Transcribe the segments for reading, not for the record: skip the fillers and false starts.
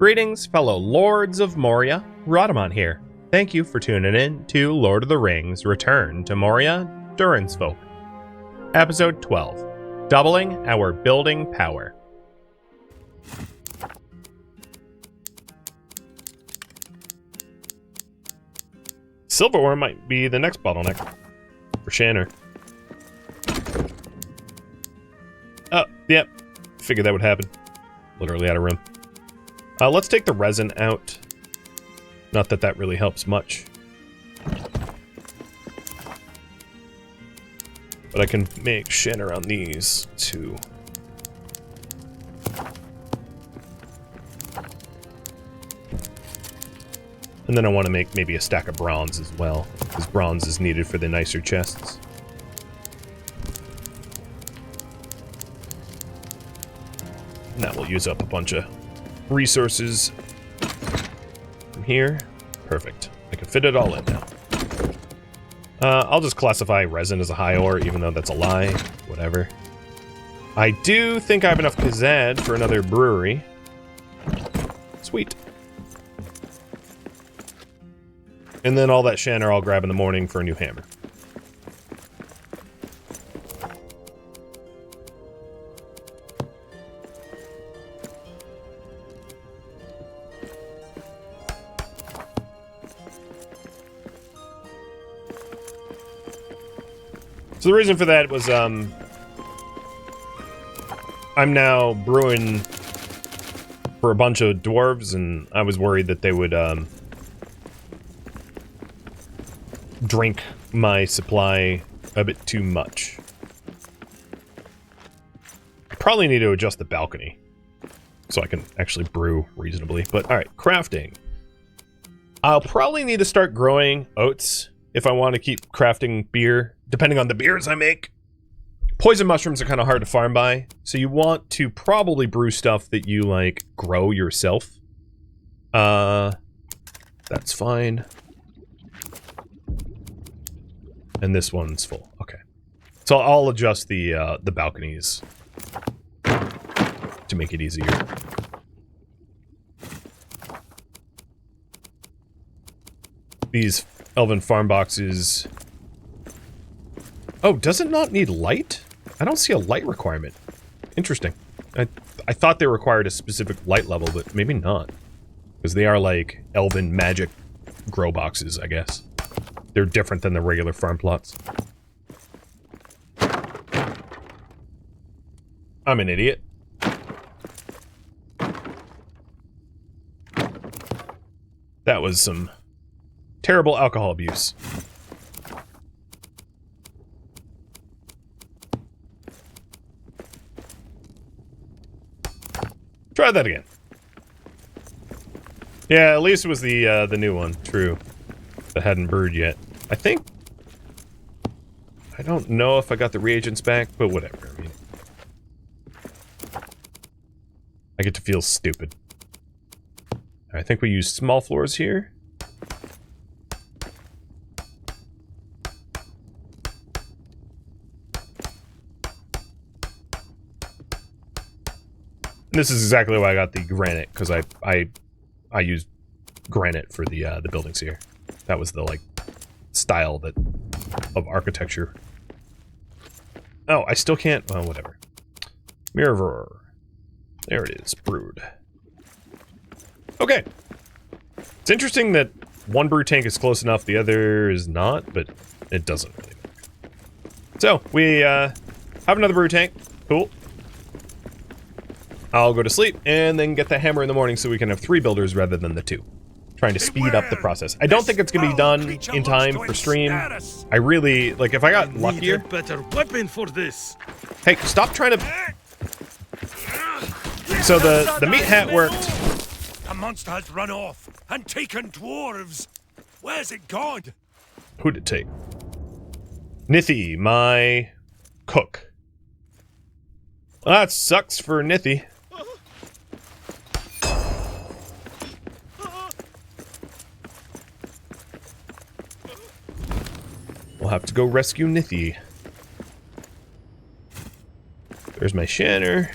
Greetings, fellow lords of Moria. Rhadamant here. Thank you for tuning in to Lord of the Rings Return to Moria, DURIN'S Folk. Episode 12. Doubling our building power. Silverware might be the next bottleneck for Shanner. Oh, yep. Figured that would happen. Literally out of room. Let's take the resin out. Not that that really helps much. But I can make Shanner on these too. And then I want to make maybe a stack of bronze as well, because bronze is needed for the nicer chests. And that will use up a bunch of resources from here. Perfect. I can fit it all in now. I'll just classify resin as a high ore, even though that's a lie. Whatever. I do think I have enough Kazad for another brewery. Sweet. And then all that Shanner I'll grab in the morning for a new hammer. So the reason for that was, I'm now brewing for a bunch of dwarves, and I was worried that they would, drink my supply a bit too much. I probably need to adjust the balcony so I can actually brew reasonably. But alright, crafting. I'll probably need to start growing oats if I want to keep crafting beer, depending on the beers I make. Poison mushrooms are kind of hard to farm by, so you want to probably brew stuff that you, like, grow yourself. That's fine. And this one's full. Okay. So I'll adjust the balconies to make it easier. These elven farm boxes. Oh, does it not need light? I don't see a light requirement. Interesting. I thought they required a specific light level, but maybe not. Because they are like elven magic grow boxes, I guess. They're different than the regular farm plots. I'm an idiot. That was some terrible alcohol abuse. Try that again. Yeah, at least it was the new one. True. That hadn't brewed yet. I think... I don't know if I got the reagents back, but whatever. I mean... I get to feel stupid. I think we use small floors here. And this is exactly why I got the granite, because I used granite for the buildings here. That was the, like, style that of architecture. Oh, I still can't... Well, whatever. Mirror. There it is. Brewed. Okay. It's interesting that one brew tank is close enough, the other is not, but it doesn't really matter. So, we have another brew tank. Cool. I'll go to sleep, and then get the hammer in the morning so we can have 3 builders rather than the 2. Trying to speed up the process. I don't think it's gonna be done in time for stream. I really, like, if I got luckier... Need a better weapon for this. Hey, stop trying to... So the meat hat worked. The monster has run off and taken dwarves. Where's it gone? Who'd it take? Nithie, my cook. Well, that sucks for Nithie. We'll have to go rescue Nithie. There's my Shanner.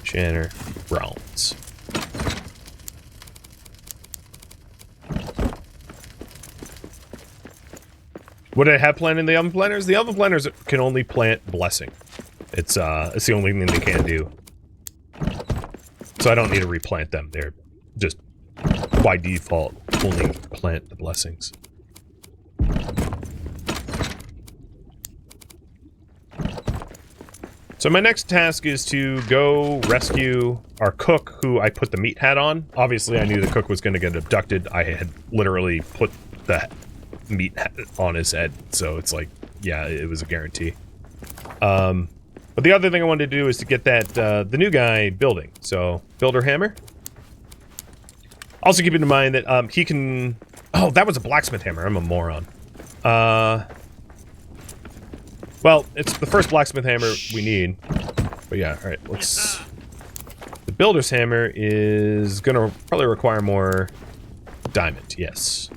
Shanner. Browns. What did I have planned in the oven planters? The oven planters can only plant blessing. It's the only thing they can do. So I don't need to replant them. They're just by default only plant the blessings. So my next task is to go rescue our cook, who I put the meat hat on. Obviously, I knew the cook was going to get abducted. I had literally put the meat hat on his head, so it's like, yeah, it was a guarantee. But the other thing I wanted to do is to get that the new guy building. So builder hammer. Also keeping in mind that he can. Oh, that was a blacksmith hammer. I'm a moron. Well, it's the first blacksmith hammer we need. But yeah, all right. Let's. The builder's hammer is gonna probably require more diamond. Yes.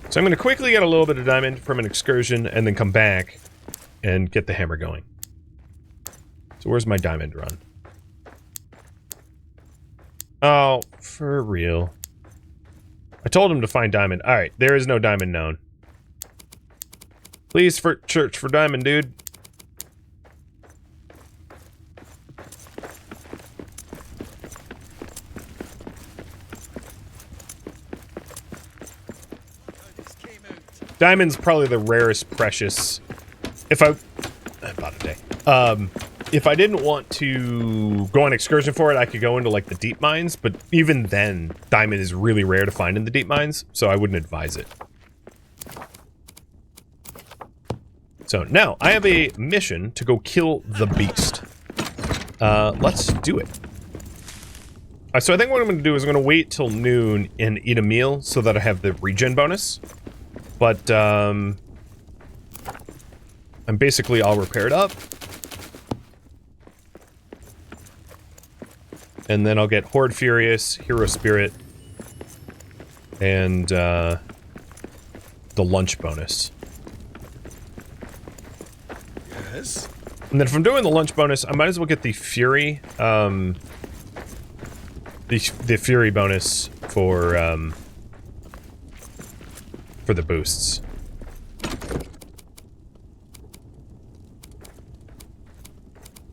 So I'm going to quickly get a little bit of diamond from an excursion and then come back and get the hammer going. So where's my diamond run? Oh, for real. I told him to find diamond. Alright, there is no diamond known. Please for search for diamond, dude. Diamond's probably the rarest precious. If I... about a day. If I didn't want to go on excursion for it, I could go into, like, the deep mines. But even then, diamond is really rare to find in the deep mines. So I wouldn't advise it. So now, I have a mission to go kill the beast. Let's do it. So I think what I'm going to do is I'm going to wait till noon and eat a meal so that I have the regen bonus. But, I'm basically all repaired up. And then I'll get Horde Furious, Hero Spirit, and, the lunch bonus. Yes? And then if I'm doing the lunch bonus, I might as well get the Fury, the Fury bonus for the boosts.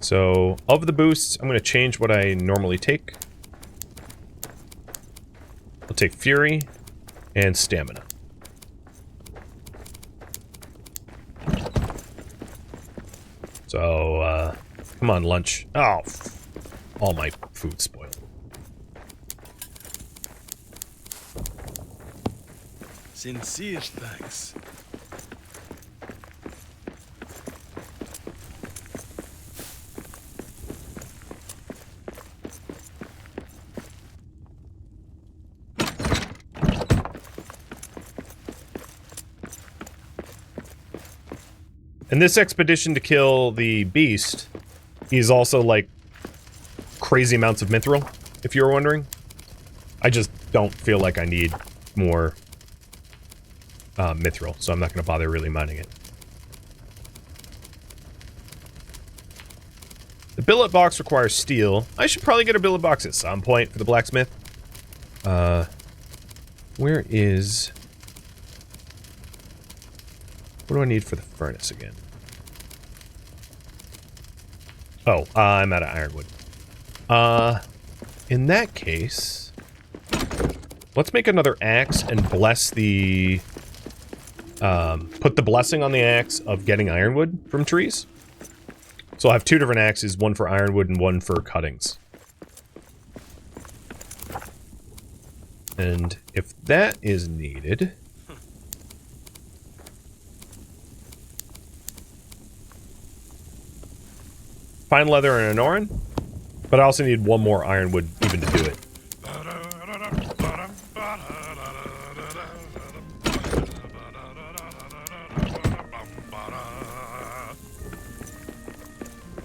So, of the boosts, I'm going to change what I normally take. I'll take Fury and Stamina. So, come on, lunch. Oh, all my food spoiled. Sincere thanks. And this expedition to kill the beast is also, like, crazy amounts of mithril, if you were wondering. I just don't feel like I need more mithril, so I'm not going to bother really mining it. The billet box requires steel. I should probably get a billet box at some point for the blacksmith. Where is... What do I need for the furnace again? Oh, I'm out of ironwood. In that case... Let's make another axe and bless the... put the blessing on the axe of getting ironwood from trees. So I'll have two different axes, one for ironwood and one for cuttings. And if that is needed... Fine leather and an oran, but I also need one more ironwood even to do it.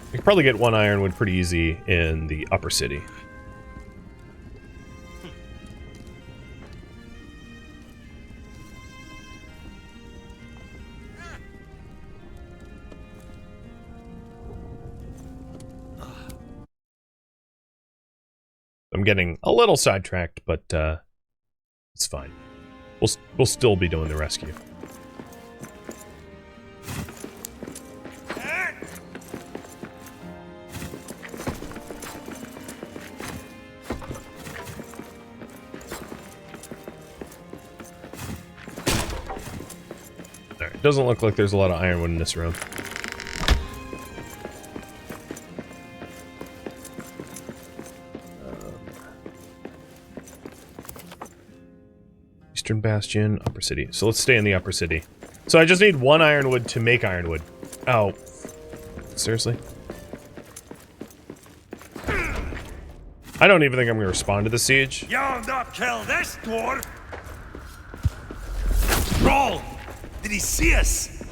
You can probably get one ironwood pretty easy in the upper city. I'm getting a little sidetracked, but it's fine. We'll still be doing the rescue. doesn't look like there's a lot of ironwood in this room. Eastern Bastion, Upper City. So let's stay in the Upper City. So I just need 1 ironwood to make ironwood. Oh. Seriously? I don't even think I'm going to respond to the siege. You'll not kill this dwarf! Roll! Did he see us?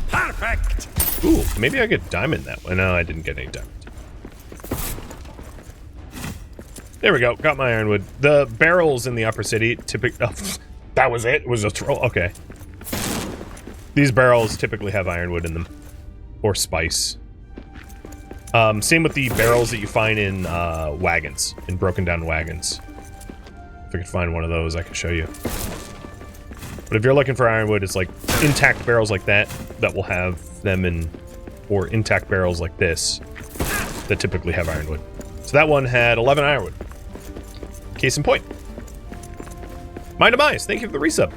Perfect! Ooh, maybe I get diamond that way. No, I didn't get any diamond. There we go. Got my ironwood. The barrels in the Upper City typically... Oh, that was it? It was a troll? Okay. These barrels typically have ironwood in them. Or spice. Same with the barrels that you find in wagons. In broken down wagons. If I could find one of those, I can show you. But if you're looking for ironwood, it's like intact barrels like that will have them in... Or intact barrels like this that typically have ironwood. So that one had 11 ironwood. Case in point. My demise, thank you for the resub.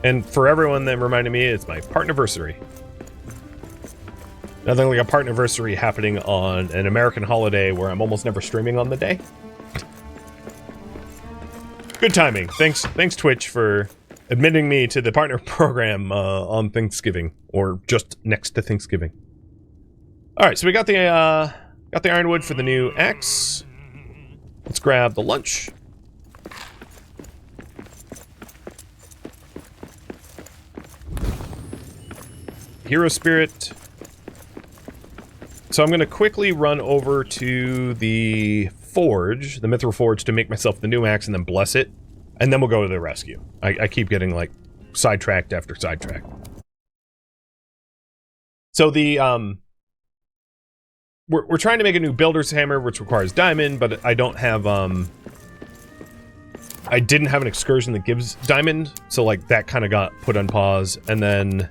And for everyone that reminded me, it's my partnerversary. Nothing like a partnerversary happening on an American holiday where I'm almost never streaming on the day. Good timing. Thanks Twitch for admitting me to the partner program on Thanksgiving, or just next to Thanksgiving. All right, so we got the ironwood for the new axe. Let's grab the lunch. Hero spirit. So I'm going to quickly run over to the forge, the mithril forge, to make myself the new axe and then bless it. And then we'll go to the rescue. I keep getting, like, sidetracked after sidetrack. So the, We're trying to make a new builder's hammer, which requires diamond, but I don't have, I didn't have an excursion that gives diamond, so, like, that kind of got put on pause. And then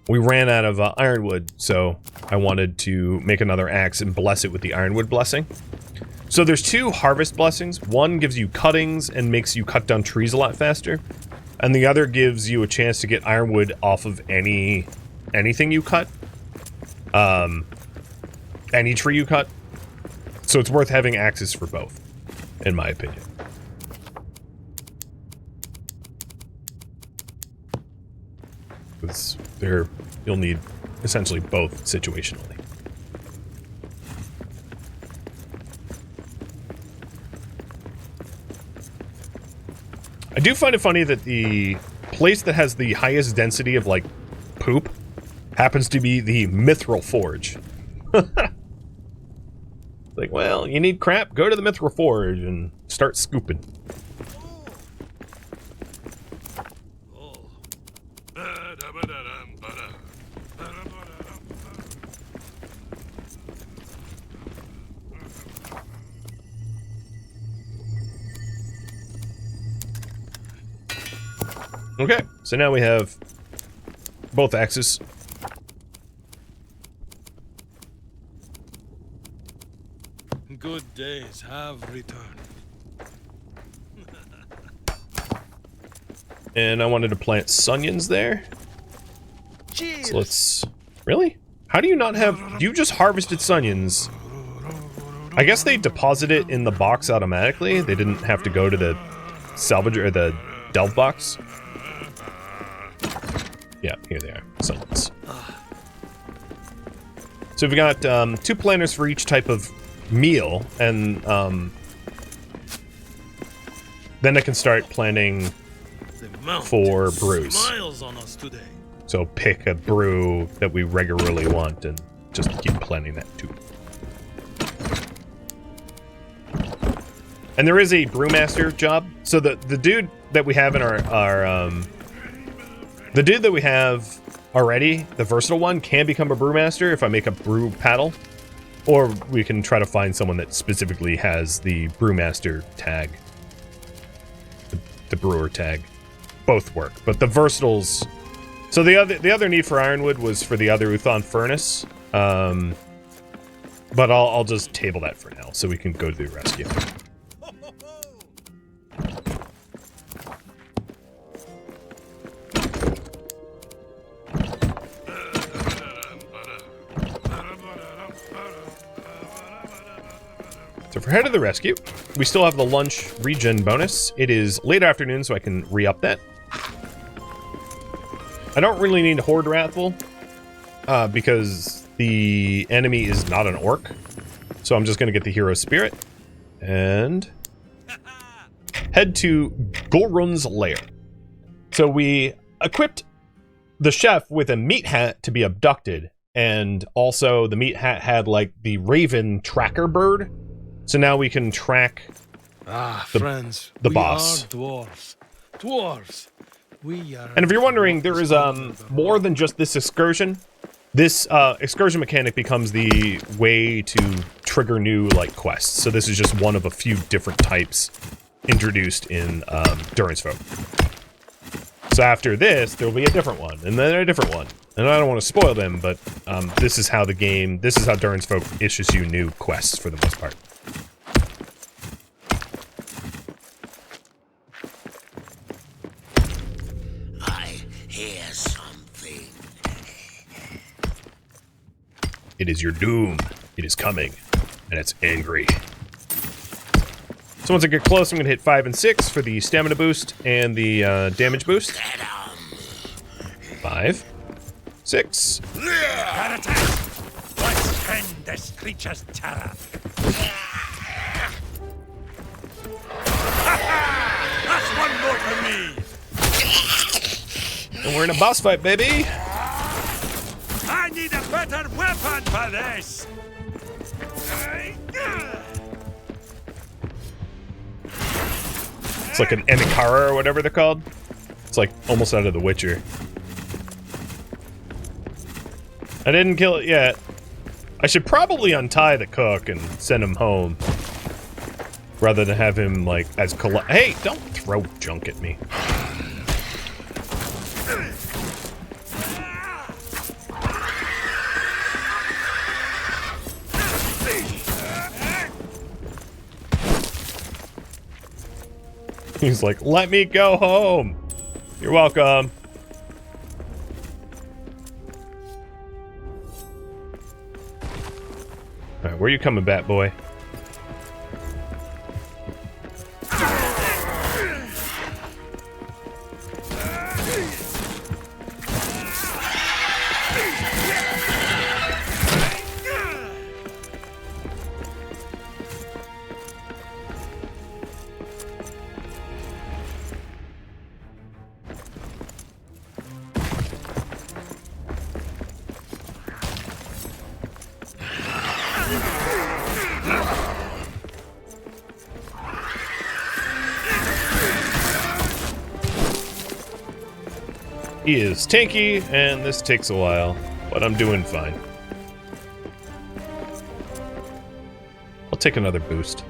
we ran out of ironwood, so I wanted to make another axe and bless it with the ironwood blessing. So there's 2 harvest blessings. One gives you cuttings and makes you cut down trees a lot faster. And the other gives you a chance to get ironwood off of anything you cut. Any tree you cut. So it's worth having axes for both, in my opinion. Because you'll need essentially both situationally. I do find it funny that the place that has the highest density of, like, poop happens to be the mithril forge. Like, well, you need crap? Go to the mithril forge and start scooping. Okay, so now we have both axes. Good days have returned. And I wanted to plant sunions there. Cheers. So let's... Really? How do you not have... You just harvested sunions. I guess they deposit it in the box automatically. They didn't have to go to the salvage or the delve box. Yeah, here they are. Sunions. So we've got 2 planters for each type of meal, and then I can start planting for brews. Smiles on us today. So pick a brew that we regularly want and just keep planting that too. And there is a brewmaster job. So the dude that we have in our the dude that we have already, the versatile one, can become a brewmaster if I make a brew paddle. Or we can try to find someone that specifically has the brewmaster tag. The brewer tag. Both work. But the versatiles... So the other need for ironwood was for the other Uthon furnace. But I'll just table that for now, so we can go to the rescue. So for head of the rescue, we still have the lunch regen bonus. It is late afternoon, so I can re-up that. I don't really need Horde Wrathful, because the enemy is not an orc. So I'm just going to get the hero spirit and head to Gorun's lair. So we equipped the chef with a meat hat to be abducted, and also the meat hat had like the raven tracker bird. So now we can track friends, the we boss. Are dwarves. Dwarves. We are. And if you're wondering, there is more than just this excursion. This excursion mechanic becomes the way to trigger new like quests. So this is just one of a few different types introduced in DURIN'S Folk. So after this, there'll be a different one, and then a different one. And I don't want to spoil them, but this is how DURIN'S Folk issues you new quests for the most part. I hear something. It is your doom. It is coming, and it's angry. So once I get close, I'm going to hit 5 and 6 for the stamina boost and the damage boost. 5, 6. Got attack! Let's end this creature's terror. That's one more for me. And we're in a boss fight, baby! I need a better weapon for this. It's like an Emikara or whatever they're called. It's like almost out of The Witcher. I didn't kill it yet. I should probably untie the cook and send him home. Rather than have him, like, as Hey, don't throw junk at me. He's like, let me go home. You're welcome. Alright, where are you coming, bat boy? He is tanky, and this takes a while, but I'm doing fine. I'll take another boost.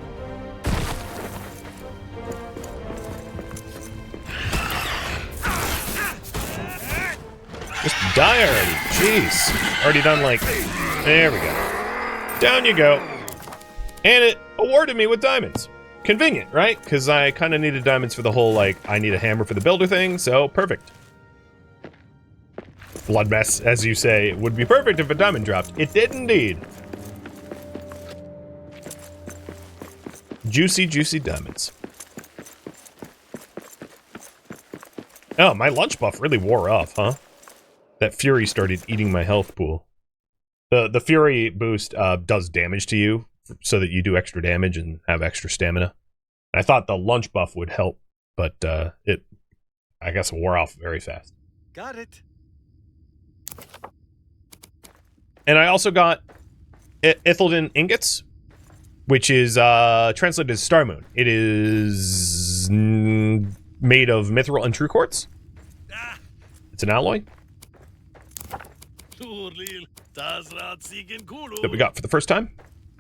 Just die already. Jeez. Already done like... There we go. Down you go. And it awarded me with diamonds. Convenient, right? Because I kind of needed diamonds for the whole, like, I need a hammer for the builder thing, so perfect. Blood mess, as you say, would be perfect if a diamond dropped. It did indeed. Juicy, juicy diamonds. Oh, my lunch buff really wore off, huh? That fury started eating my health pool. The fury boost does damage to you, so that you do extra damage and have extra stamina. I thought the lunch buff would help, but I guess, wore off very fast. Got it. And I also got Ithilden ingots, which is translated as Star Moon. It is made of mithril and true quartz. It's an alloy that we got for the first time,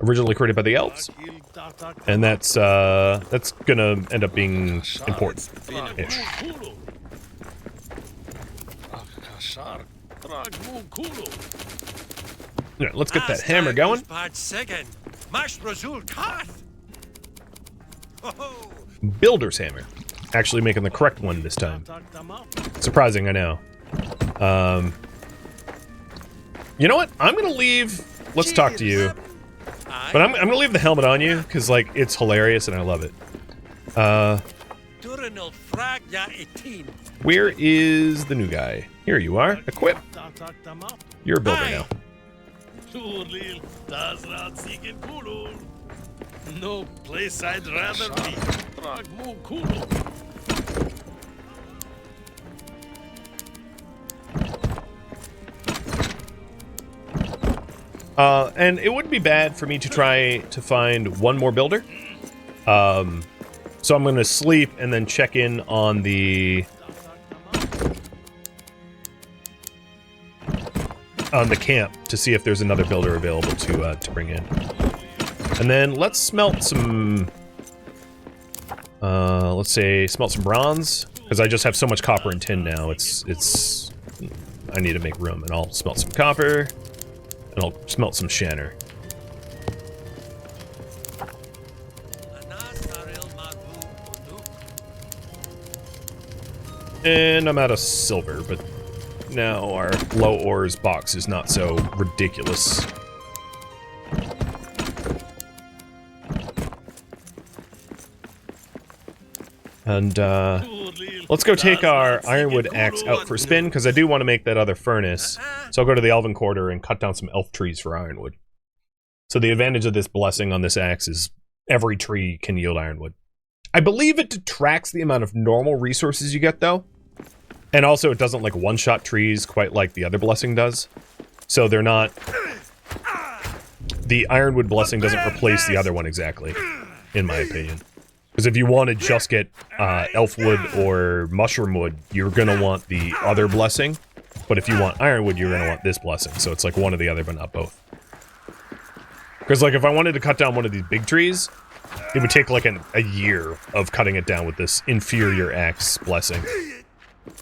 originally created by the elves, and that's gonna end up being important-ish. Yeah, let's get that hammer going. Builder's hammer. Actually making the correct one this time. Surprising, I know. You know what? I'm gonna leave. Let's talk to you. But I'm gonna leave the helmet on you, because, like, it's hilarious and I love it. Where is the new guy? Here you are. Equip. You're a builder now. No place I'd rather be. And it wouldn't be bad for me to try to find one more builder. So I'm going to sleep and then check in on the camp to see if there's another builder available to bring in. And then let's smelt some, let's say smelt some bronze, because I just have so much copper and tin now. I need to make room, and I'll smelt some copper, and I'll smelt some shanner. And I'm out of silver, but now our LOTR's box is not so ridiculous. And, let's go take our ironwood axe out for a spin, because I do want to make that other furnace. So I'll go to the Elven Quarter and cut down some elf trees for ironwood. So the advantage of this blessing on this axe is every tree can yield ironwood. I believe it detracts the amount of normal resources you get, though. And also, it doesn't, like, one-shot trees quite like the other blessing does. So they're not... The ironwood blessing doesn't replace the other one exactly, in my opinion. Because if you want to just get elfwood or mushroom wood, you're going to want the other blessing. But if you want ironwood, you're going to want this blessing. So it's like one or the other, but not both. Because, like, if I wanted to cut down one of these big trees, it would take, like, a year of cutting it down with this inferior axe blessing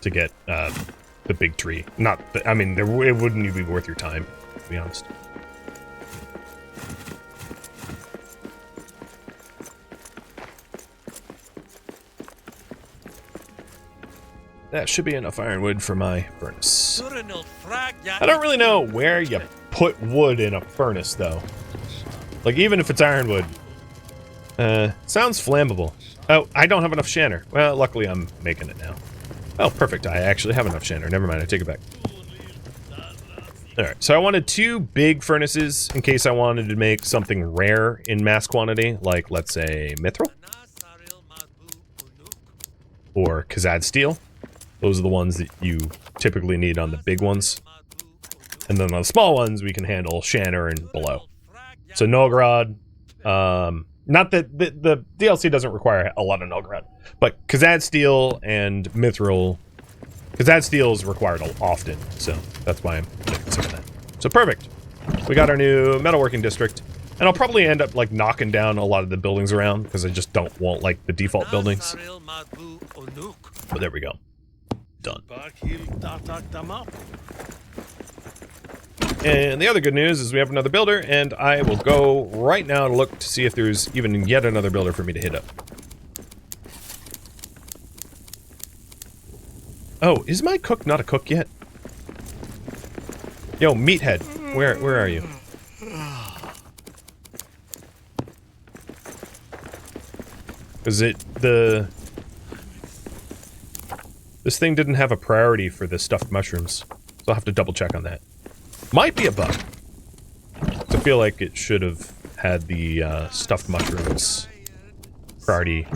to get the big tree. I mean, it wouldn't even be worth your time, to be honest. That should be enough ironwood for my furnace. I don't really know where you put wood in a furnace, though. Like, even if it's ironwood. Sounds flammable. Oh, I don't have enough shanner. Well, luckily I'm making it now. Oh, perfect. I actually have enough shanner. Never mind, I take it back. Alright, so I wanted 2 big furnaces in case I wanted to make something rare in mass quantity, like, let's say, mithril. Or Khazad steel. Those are the ones that you typically need on the big ones. And then on the small ones, we can handle shanner and below. So Nogrod, not that the DLC doesn't require a lot of Nogrod, but Khazad steel and mithril. Khazad steel is required often, so that's why I'm making some of that. So perfect. We got our new metalworking district, and I'll probably end up like knocking down a lot of the buildings around because I just don't want like the default buildings. But there we go. Done. And the other good news is we have another builder, and I will go right now to look to see if there's even yet another builder for me to hit up. Oh, is my cook not a cook yet? Yo, meathead, where are you? Is it this thing didn't have a priority for the stuffed mushrooms, so I'll have to double check on that. Might be a bug. I feel like it should have had the stuffed mushrooms priority.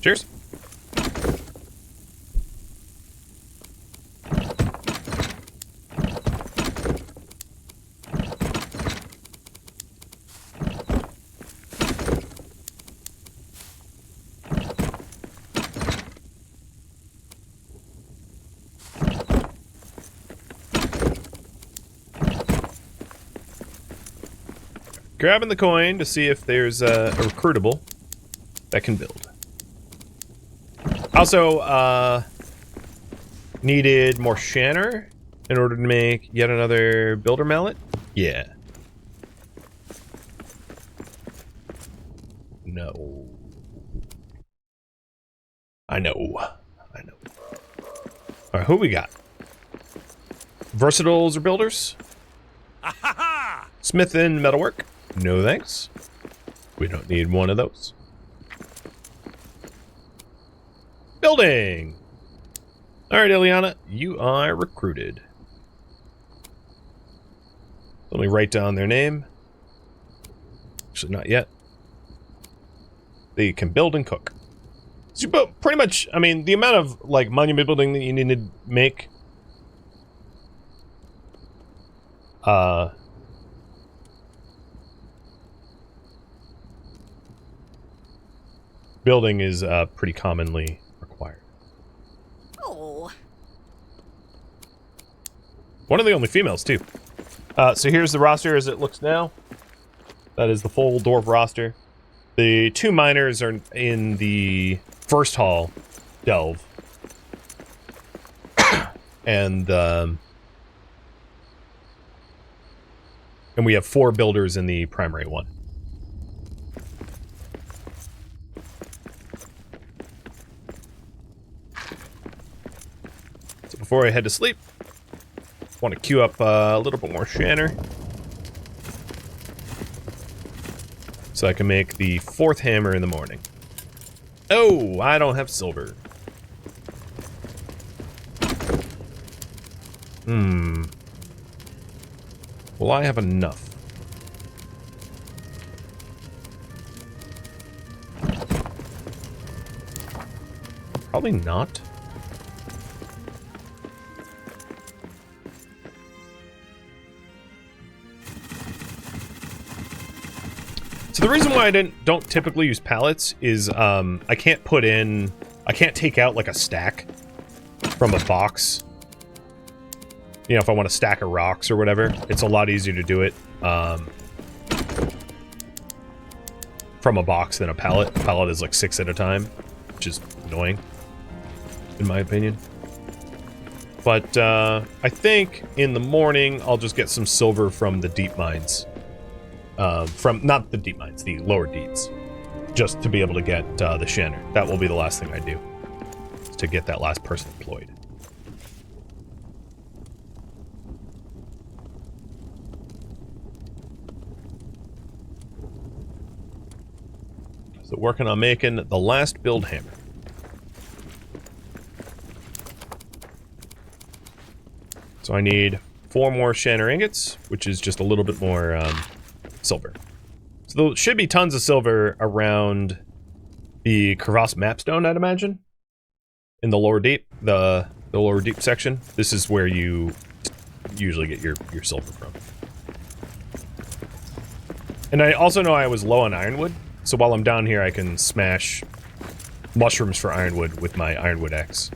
Cheers. Grabbing the coin to see if there's a recruitable that can build. Also, needed more shanner in order to make yet another builder mallet. Yeah. No. I know. Alright, who we got? Versatiles or builders? Smith and metalwork? No thanks. We don't need one of those. Building! Alright, Ileana, you are recruited. Let me write down their name. Actually, not yet. They can build and cook. So, but pretty much, I mean, the amount of, like, monument building that you need to make... building is, pretty commonly required. Oh. One of the only females, too. So here's the roster as it looks now. That is the full dwarf roster. The 2 miners are in the first hall, delve. And we have 4 builders in the primary one. So before I head to sleep, I want to queue up a little bit more Shanner. So I can make the 4th hammer in the morning. Oh, I don't have silver. Will I have enough? Probably not. So the reason why I don't typically use pallets is I can't take out like a stack from a box. You know, if I want a stack of rocks or whatever, it's a lot easier to do it from a box than a pallet. A pallet is like 6 at a time, which is annoying, in my opinion. But I think in the morning I'll just get some silver from the deep mines. Not the deep mines, the lower deeps. Just to be able to get the Shanner. That will be the last thing I do. Is to get that last person employed. So working on making the last build hammer. So I need 4 more Shanner ingots, which is just a little bit more silver. So there should be tons of silver around the crevasse mapstone, I'd imagine. In the lower deep, the lower deep section. This is where you usually get your silver from. And I also know I was low on ironwood, so while I'm down here I can smash mushrooms for ironwood with my ironwood axe.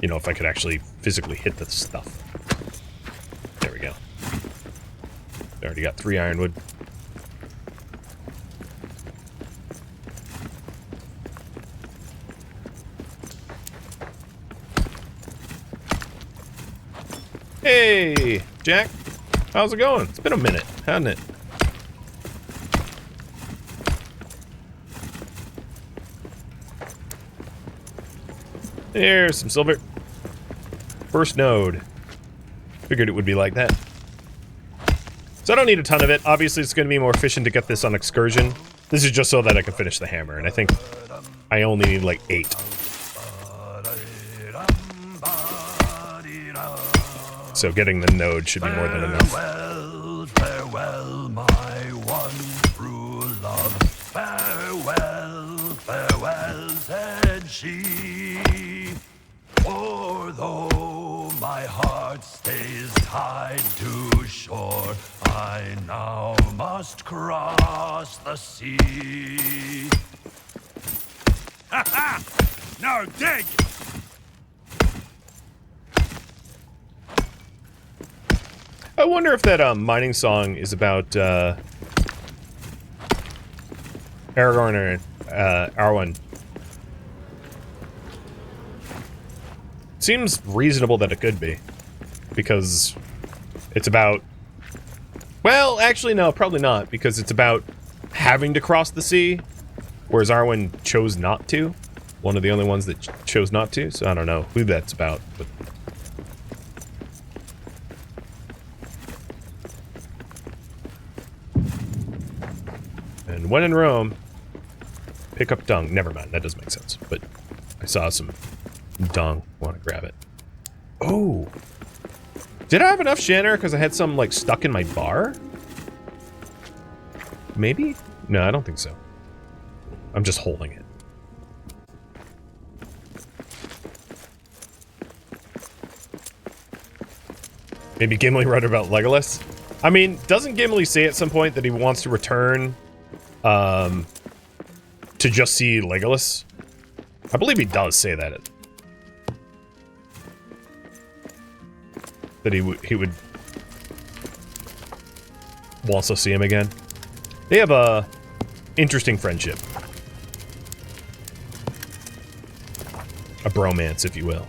You know, if I could actually physically hit the stuff. There we go. I already got 3 ironwood. Hey, Jack. How's it going? It's been a minute, hasn't it? There's some silver. First node. Figured it would be like that. So I don't need a ton of it. Obviously, it's going to be more efficient to get this on excursion. This is just so that I can finish the hammer, and I think I only need like 8. So getting the node should be more than enough. Farewell, farewell, my one true love. Farewell, farewell, said she. For though my heart stays tied to shore, I now must cross the sea. Ha ha! Now dig! I wonder if that mining song is about Aragorn or Arwen. Seems reasonable that it could be, because it's about... Well, actually, no, probably not, because it's about having to cross the sea, whereas Arwen chose not to. One of the only ones that chose not to, so I don't know who that's about, but... And when in Rome, pick up dung. Never mind, that doesn't make sense. But I saw some dung. Want to grab it. Oh! Did I have enough shanner because I had some, like, stuck in my bar? Maybe? No, I don't think so. I'm just holding it. Maybe Gimli wrote about Legolas? I mean, doesn't Gimli say at some point that he wants to return, to just see Legolas? I believe he does say that. That he would also see him again. They have a interesting friendship. A bromance, if you will.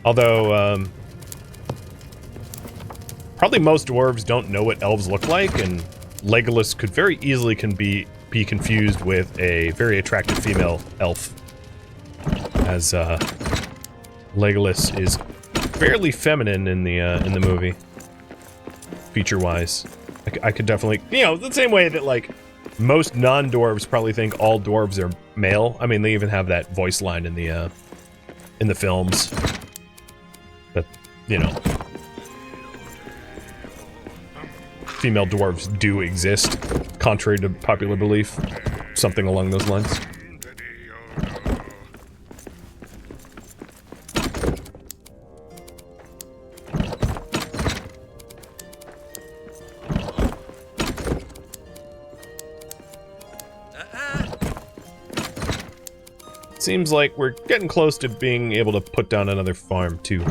Although, probably most dwarves don't know what elves look like, and Legolas could very easily be confused with a very attractive female elf. As, Legolas is fairly feminine in the movie. Feature-wise. I could definitely... You know, the same way that, like, most non-dwarves probably think all dwarves are male. I mean, they even have that voice line in the films. That, you know... Female dwarves do exist, contrary to popular belief. Something along those lines. Seems like we're getting close to being able to put down another farm, too.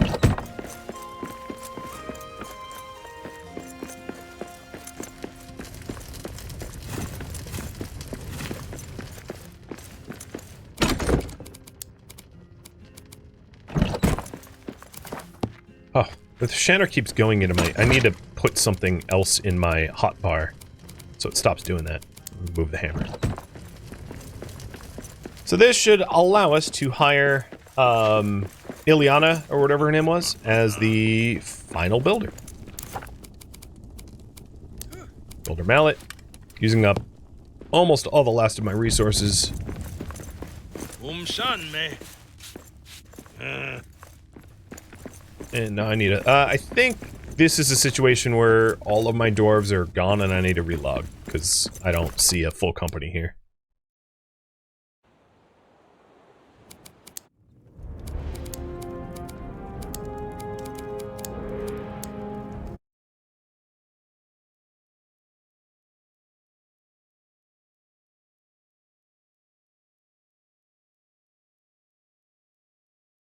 Oh, the shanner keeps going into my... I need to put something else in my hotbar so it stops doing that. Move the hammer. So this should allow us to hire Ileana, or whatever her name was, as the final builder. Builder mallet. Using up almost all the last of my resources. And now I need a... I think this is a situation where all of my dwarves are gone and I need to relog, because I don't see a full company here.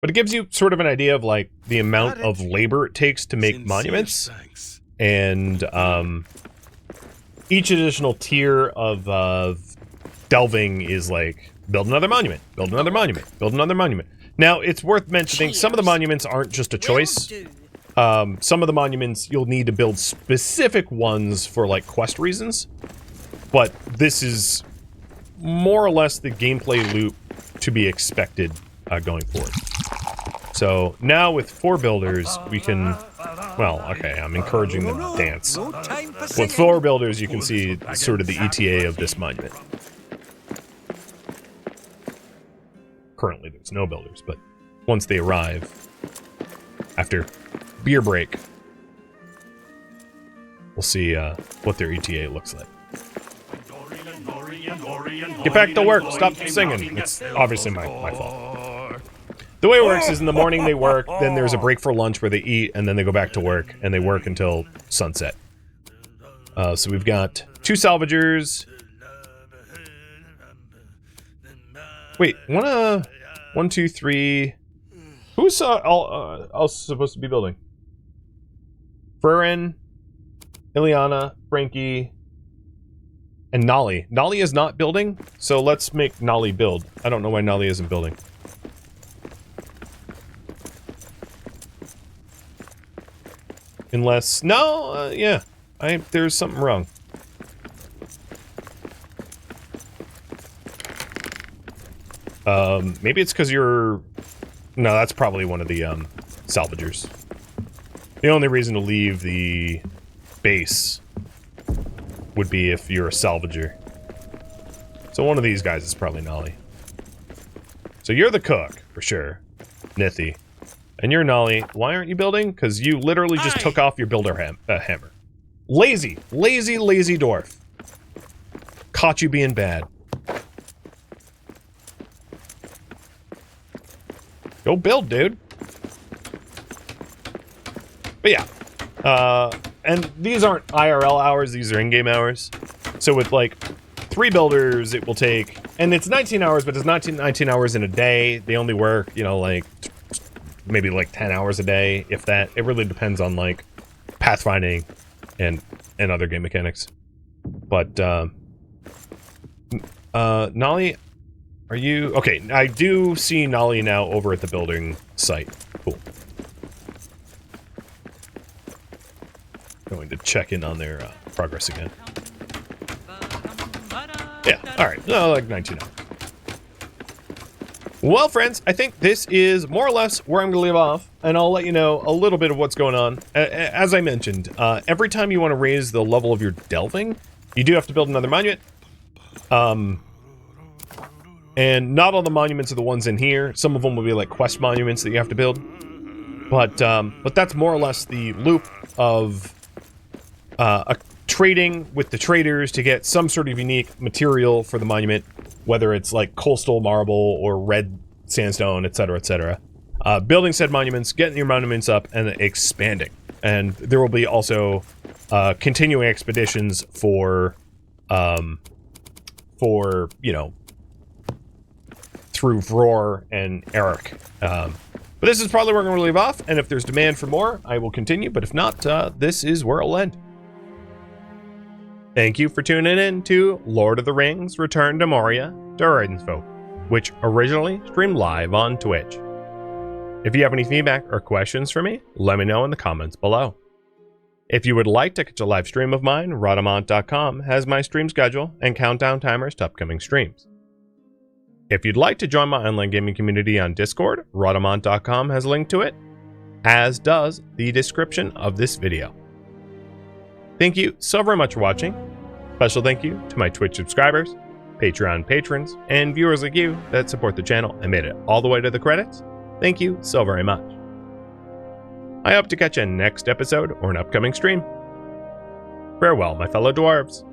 But it gives you sort of an idea of, like, the amount of labor it takes to make monuments. And, each additional tier of delving is, like, build another monument, build another monument, build another monument. Now, it's worth mentioning, some of the monuments aren't just a choice. Some of the monuments, you'll need to build specific ones for, like, quest reasons. But this is more or less the gameplay loop to be expected going forward. So now with 4 builders, we can, well, okay, I'm encouraging them to dance. With 4 builders, you can see sort of the ETA of this monument. Currently, there's no builders, but once they arrive, after beer break, we'll see what their ETA looks like. Get back to work, stop singing. It's obviously my fault. The way it works is in the morning they work, then there's a break for lunch where they eat, and then they go back to work, and they work until sunset. So we've got 2 salvagers. Wait, 1, 2, 3. Who's else supposed to be building? Furin, Ileana, Frankie, and Nolly. Nolly is not building, so let's make Nolly build. I don't know why Nolly isn't building. Unless... No, yeah. There's something wrong. Maybe it's because you're... No, that's probably one of the, salvagers. The only reason to leave the base would be if you're a salvager. So one of these guys is probably Nolly. So you're the cook, for sure. Nithy. And you're Nolly. Why aren't you building? Because you literally just took off your builder hammer. Lazy. Lazy, lazy dwarf. Caught you being bad. Go build, dude. But yeah. And these aren't IRL hours, these are in-game hours. So with like 3 builders, it will take, and it's 19 hours, but it's not 19 hours in a day. They only work, you know, like maybe like 10 hours a day, if that. It really depends on like pathfinding and other game mechanics. But Nolly, are you okay? I do see Nolly now over at the building site. Cool. Going to check in on their progress again. Yeah, alright. No, like 19 hours. Well, friends, I think this is more or less where I'm going to leave off, and I'll let you know a little bit of what's going on. As I mentioned, every time you want to raise the level of your delving, you do have to build another monument. And not all the monuments are the ones in here. Some of them will be like quest monuments that you have to build. But that's more or less the loop of trading with the traders to get some sort of unique material for the monument, whether it's like coastal marble or red sandstone, etc., etc. Building said monuments, getting your monuments up, and expanding. And there will be also continuing expeditions for you know, through Vror and Eric. But this is probably where we're going to leave off, and if there's demand for more, I will continue, but if not, this is where I'll end. Thank you for tuning in to Lord of the Rings Return to Moria, DURIN'S, which originally streamed live on Twitch. If you have any feedback or questions for me, let me know in the comments below. If you would like to catch a live stream of mine, Rhadamant.com has my stream schedule and countdown timers to upcoming streams. If you'd like to join my online gaming community on Discord, Rhadamant.com has a link to it, as does the description of this video. Thank you so very much for watching. Special thank you to my Twitch subscribers, Patreon patrons, and viewers like you that support the channel and made it all the way to the credits. Thank you so very much. I hope to catch you next episode or an upcoming stream. Farewell, my fellow dwarves.